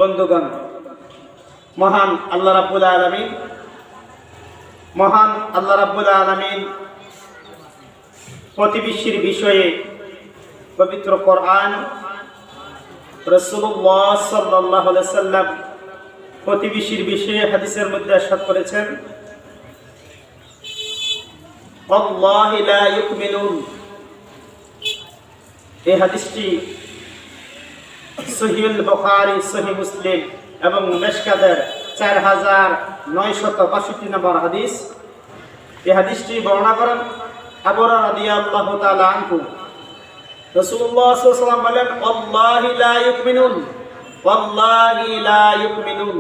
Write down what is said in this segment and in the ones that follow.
বন্ধুগণ, মহান আল্লাহ রাব্বুল আলামিন প্রতিবেশীর বিষয়ে পবিত্র কোরআন, রাসূলুল্লাহ সাল্লাল্লাহু আলাইহি ওয়াসাল্লাম প্রতিবেশীর বিষয়ে হাদিসের মধ্যে ইরশাদ করেছেন, আল্লাহু লা ইউমিনুন। এই হাদিসটি সহিহ বুখারী, সহিহ মুসলিম এবং মিশকাতের 4962 নম্বর হাদিস। এই হাদিসটি বর্ণনা করেন আবু হুরায়রা রাদিয়াল্লাহু তাআলা আনহু। রাসূলুল্লাহ সাল্লাল্লাহু আলাইহি ওয়াসাল্লাম বলেন, আল্লাহু লা ইউমিনুন, আল্লাহু লা ইউমিনুন,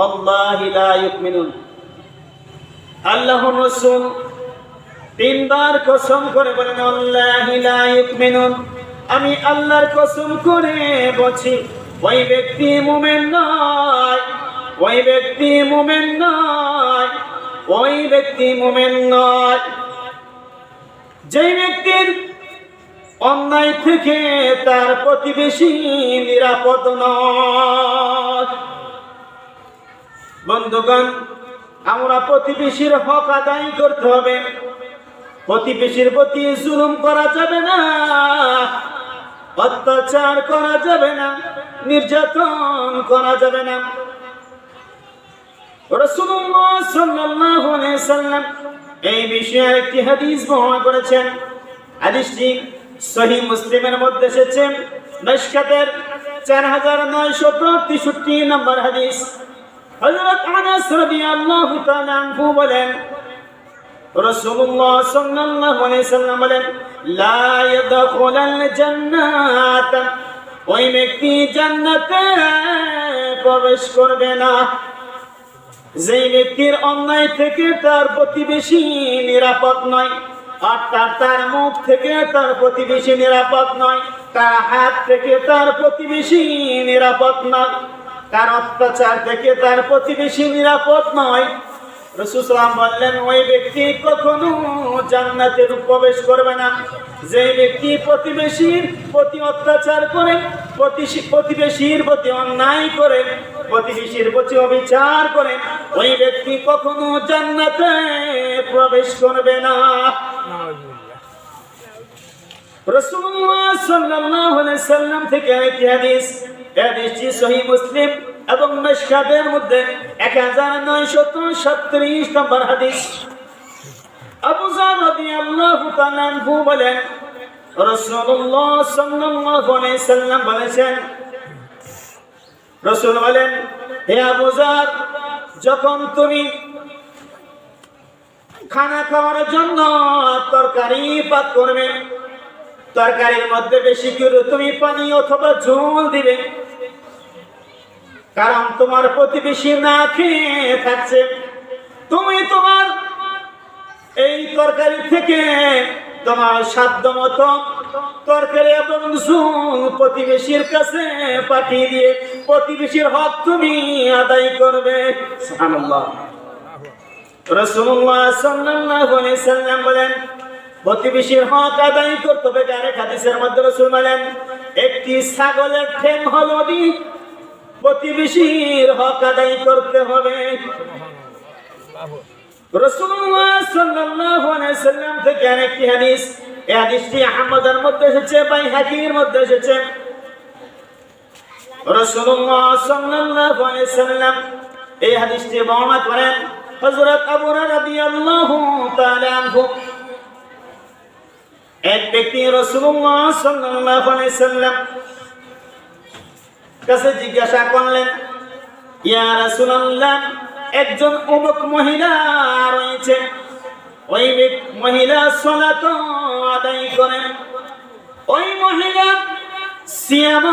আল্লাহু লা ইউমিনুন। আল্লাহর রাসূল তিনবার কসম করে বলেন, আল্লাহু লা ইউমিনুন, আমি আল্লাহর কসম করে বলছি, ওই ব্যক্তি মুমিন নয়, ওই ব্যক্তি মুমিন নয়, ওই ব্যক্তি মুমিন নয় যে ব্যক্তির অন্যায় থেকে তার প্রতিবেশী নিরাপদ নয়। বন্ধুগণ, আমরা প্রতিবেশীর হক আদায় করতে হবে। প্রতিবেশীর প্রতি জুলুম করা যাবে না, অত্যাচার করা যাবে না, নির্যাতন করা যাবে না। রাসূলুল্লাহ সাল্লাল্লাহু আলাইহি ওয়াসাল্লাম এই বিষয়ে একটি হাদিস বর্ণনা করেছেন। হাদিসটি সহিহ মুসলিমের মধ্যে এসেছে, মিশকাতের 4963 নম্বর হাদিস। হযরত আনাস রাদিয়াল্লাহু তাআলা আনহু বলেন, রাসূলুল্লাহ সাল্লাল্লাহু আলাইহি ওয়াসাল্লাম বলেন, লা ইয়াদখুলুল জান্নাত, ওই ব্যক্তি জান্নাতে প্রবেশ করবে না যে ব্যক্তির অন্যায় থেকে তার প্রতিবেশী নিরাপদ নয়, অর্থাৎ তার মুখ থেকে তার প্রতিবেশী নিরাপদ নয়, তার হাত থেকে তার প্রতিবেশী নিরাপদ নয়, তার অত্যাচার থেকে তার প্রতিবেশী নিরাপদ নয়। রাসূল সাল্লাল্লাহু আলাইহি ওয়াসাল্লাম বললেন, ওই ব্যক্তি কখনো জান্নাতে প্রবেশ করবে না যে ব্যক্তি প্রতিবেশীর প্রতি অত্যাচার করে, প্রতিবেশীর প্রতি অন্যায় করে, প্রতিবেশীর প্রতি অবিচার করে, ওই ব্যক্তি কখনো জান্নাতে প্রবেশ করবে না। রাসূলুল্লাহ সাল্লাল্লাহু আলাইহি ওয়াসাল্লাম থেকে একটি হাদিস, হাদিসটি সহিহ মুসলিম এবং মিশকাতের মধ্যে 1937 নম্বর হাদিস। আবু যর রাদিয়াল্লাহু তাআলা আনহু বলেন, রাসূলুল্লাহ সাল্লাল্লাহু আলাইহি ওয়াসাল্লাম বলেছেন, রাসূল বলেন, হে আবু যর, যখন তুমি খানা খাওয়ার জন্য তরকারি পাক করবে, তরকারির মধ্যে বেশি করে তুমি পানি অথবা ঝোল দিবে, কারণ তোমার প্রতিবেশী না খেয়ে থাকছে। তুমি তোমার এই তরকারি থেকে তোমার সাধ্য মতো তরকারি এবং ঝোল প্রতিবেশীর কাছে পাঠিয়ে দিয়ে প্রতিবেশীর হক তুমি আদায় করবে। সুবহানাল্লাহ। রাসূলুল্লাহ সাল্লাল্লাহু আলাইহি ওয়াসাল্লাম বলেন, প্রতিবেশীর হক আদায় করতে হবে। আরেক হাদিসের মধ্যে রাসূল বলেন, একটি ছাগলের ঠ্যাং হলো প্রতিবেশীর হক আদায় করতে হবে। রাসূলুল্লাহ সাল্লাল্লাহু আলাইহি ওয়াসাল্লাম থেকে আরেকটি হাদিস, এই হাদিসটি আহমদের মধ্যে এসেছে, বাইহাকির মধ্যে এসেছে। রাসূলুল্লাহ সাল্লাল্লাহু আলাইহি ওয়াসাল্লাম এই হাদিসটি বর্ণনা করেন হযরত আবু হুরায়রা রাদিয়াল্লাহু তাআলা আনহু। এক ব্যক্তি রাসূলুল্লাহ সাল্লাল্লাহু আলাইহি ওয়াসাল্লাম কাছে জিজ্ঞাসা করলেন, ইয়া রাসূলুল্লাহ, একজন অমুক মহিলা রয়েছে, ওই মহিলা সালাত আদায় করেন, ওই মহিলা সিয়াম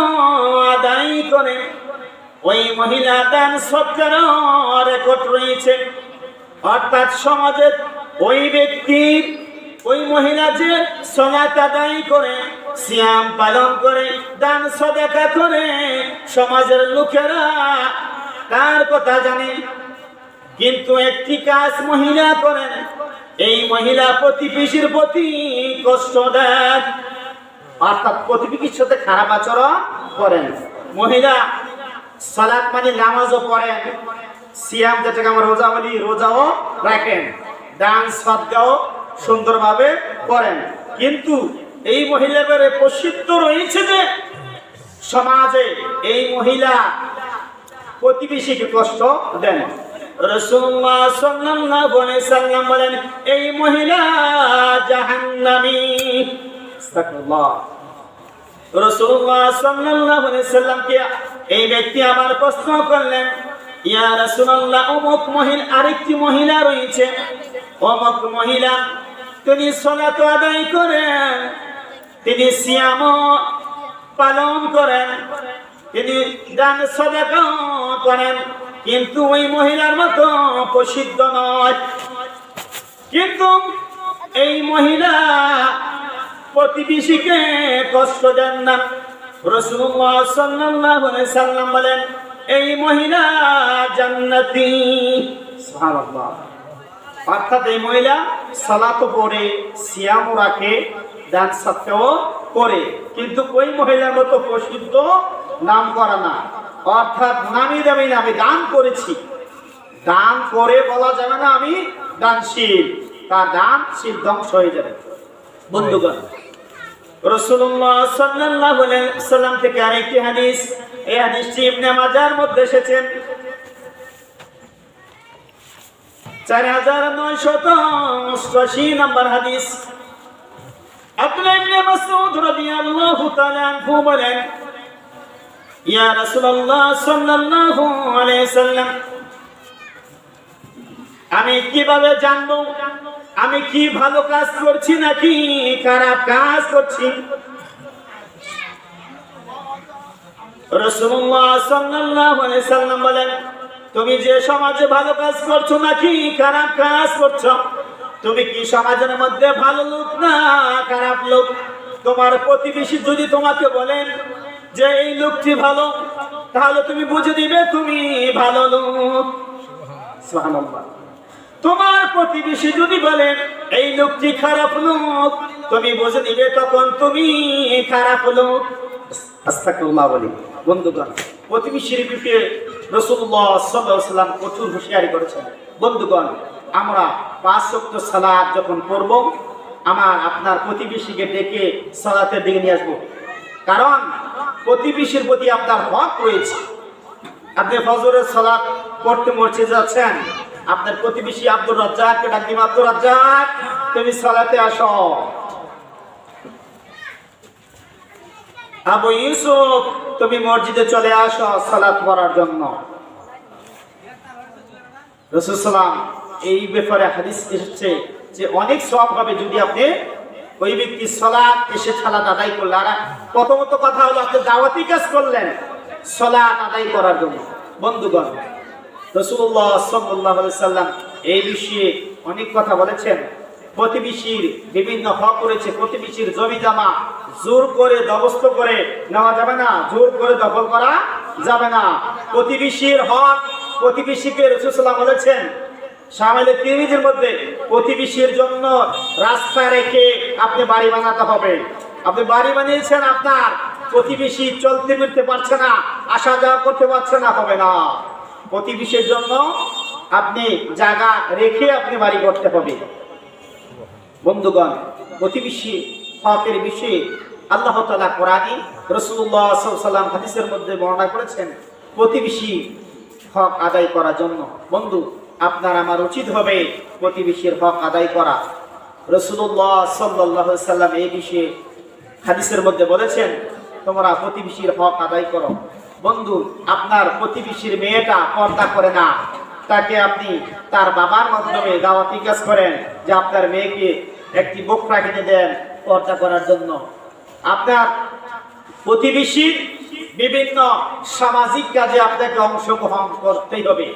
আদায় করেন, ওই মহিলা দান সৎকার রেকর্ড রয়েছে। অর্থাৎ সমাজের ওই ব্যক্তির, ওই মহিলা যে সালাত আদায় করে, সিয়াম পালন করে, দান সাদাকা করে, সমাজের লোকেরা তার কথা জানে, কিন্তু একটি কাজ মহিলা করেন, এই মহিলা প্রতিবেশীর প্রতি কষ্ট দেন, অর্থাৎ প্রতিবেশীর সাথে খারাপ আচরণ করেন। মহিলা সালাত মানে নামাজও পড়েন, সিয়াম যেটাকে আমরা রোজা বলি রোজাও রাখেন, দান সদকাও সুন্দরভাবে করেন। কিন্তু এই মহিলার প্রসিদ্ধ রয়েছে যে সমাজে এই মহিলা প্রতিবেশীকে কষ্ট দেন। রাসূলুল্লাহ সাল্লাল্লাহু আলাইহি সাল্লাম বলেন এই মহিলা জাহান্নামী। আস্তাগফিরুল্লাহ। রাসূলুল্লাহ সাল্লাল্লাহু আলাইহি সাল্লামকে এই ব্যক্তি আবার প্রশ্ন করলেন, ইয়া রাসূলুল্লাহ, অমুক মহিলা, আরেকটি মহিলা রয়েছে, অমুক মহিলা তিনি সালাত আদায় করেন, তিনি সিয়াম পালন করেন, তিনি দান সদকা করেন, কিন্তু ওই মহিলার মতো প্রসিদ্ধ নয়। কিন্তু এই মহিলা প্রতিবেশীকে কষ্ট দেন না। রাসূলুল্লাহ সাল্লাল্লাহু আলাইহি সাল্লাম বলেন এই মহিলা জান্নাতি। সুবহানাল্লাহ। অর্থাৎ এই মহিলা সালাত পড়ে, সিয়াম রাখে, দান সদকাও করে, কিন্তু ওই মহিলার মতো প্রসিদ্ধ নাম করা না। অর্থাৎ নামি দামি না, আমি দান করেছি, দান করে বলা যাবে না আমি দানশীল, তার দানশীল ধ্বংস হয়ে যাবে। বন্ধুগণ, রাসূলুল্লাহ সাল্লাল্লাহু আলাইহি সাল্লাম থেকে আরেকটি হাদিস, এই হাদিসটি ইবনে মাজাহর মধ্যে এসেছে, 4988 নম্বর হাদিস। আব্দুল্লাহ ইবনে মাসউদ রাদিয়াল্লাহু তাআলা আনহু বলেন, ইয়া রাসূলুল্লাহ সাল্লাল্লাহু আলাইহি সাল্লাম, আমি কিভাবে জানবো আমি কি ভালো কাজ করছি নাকি খারাপ কাজ করছি? রাসূলুল্লাহ সাল্লাল্লাহু আলাইহি সাল্লাম বলেন, তুমি যে সমাজে ভালো কাজ করছো নাকি খারাপ কাজ করছো? তুমি কি সমাজের মধ্যে ভালো লোক না খারাপ লোক? তোমার প্রতিবেশী যদি তোমাকে বলেন যে এই লোকটি ভালো, তাহলে তুমি বুঝে দিবে তুমি ভালো লোক। সুবহানাল্লাহ। তোমার প্রতিবেশী যদি বলেন এই লোকটি খারাপ লোক, তুমি বুঝে দিবে তখন তুমি খারাপ লোক। আস্তাগফিরুল্লাহ বলি। বন্ধুগণ, প্রতিবেশীর বিষয়ে রাসূলুল্লাহ সাল্লাল্লাহু আলাইহি ওয়াসাল্লাম কঠোর হুঁশিয়ারি করেছেন। বন্ধুগণ, আমরা 5 ওয়াক্ত সালাত যখন পড়ব, আমার আপনার প্রতিবেশীকে ডেকে সালাতের দিকে নিয়ে আসবো, কারণ প্রতিবেশীর প্রতি আপনার হক রয়েছে। আপনি ফজরের সালাত পড়তে মসজিদে যাচ্ছেন, আপনার প্রতিবেশী আব্দুর রাজ্জাককে ডাক দিন, আব্দুর রাজ্জাক তুমি সালাতে আসো। আবু ইউসুফ তুমি মসজিদে চলে আসো সালাত পড়ার জন্য। রাসূল সাল্লাল্লাহু আলাইহি ওয়াসাল্লাম এই ব্যাপারে হাদিস এসেছে যে অনেক সওয়াব হবে যদি আপনি ওই ব্যক্তি সালাত এসে সালাত আদায় করলেন। আর প্রথমত কথা হলো আপনি দাওয়াতি কাজ করলেন সালাত আদায় করার জন্য। বন্ধুগণ, রাসূলুল্লাহ সাল্লাল্লাহু আলাইহি ওয়াসাল্লাম এই বিষয়ে অনেক কথা বলেছেন। প্রতিবেশীর বিভিন্ন হক রয়েছে। প্রতিবেশীর জমি জমা জোর করে দবস্ত করে নেওয়া যাবে না, জোর করে দখল করা যাবে না। প্রতিবেশীর হক, প্রতিবেশীকে রাসূল সাল্লাল্লাহু আলাইহি ওয়াসাল্লাম বলেছেন শামিল তিরমিজির মধ্যে, প্রতিবেশীর জন্য রাস্তা রেখে আপনি বাড়ি বানাতে হবে। আপনি বাড়ি বানিয়েছেন, আপনার প্রতিবেশী চলতে ফিরতে পারছে না, আসা যাওয়া করতে পারছে না, হবে না। প্রতিবেশীর জন্য আপনি জায়গা রেখে আপনি বাড়ি করতে হবে। বন্ধুগণ, প্রতিবেশী হকের বিষয়ে আল্লাহ তাআলা কোরআনে, রাসূলুল্লাহ সাল্লাল্লাহু আলাইহি ওয়াসাল্লাম হাদিসের মধ্যে বর্ণনা করেছেন প্রতিবেশী হক আদায় করার জন্য। বন্ধু, আপনার আমার উচিত হবে প্রতিবেশীর হক আদায় করা। রাসূলুল্লাহ সাল্লাল্লাহু আলাইহি ওয়াসাল্লাম এই বিষয়ে হাদিসের মধ্যে বলেছেন তোমরা প্রতিবেশীর হক আদায় করো। বন্ধু, আপনার প্রতিবেশীর মেয়েটা পর্দা করে না, তাকে আপনি তার বাবার মাধ্যমে দাওয়াতি কাজ করেন যে আপনার মেয়েকে একটি বোকরা কিনে দেন পর্দা করার জন্য। আপনার প্রতিবেশীর বিভিন্ন সামাজিক কাজে আপনাকে অংশগ্রহণ করতেই হবে।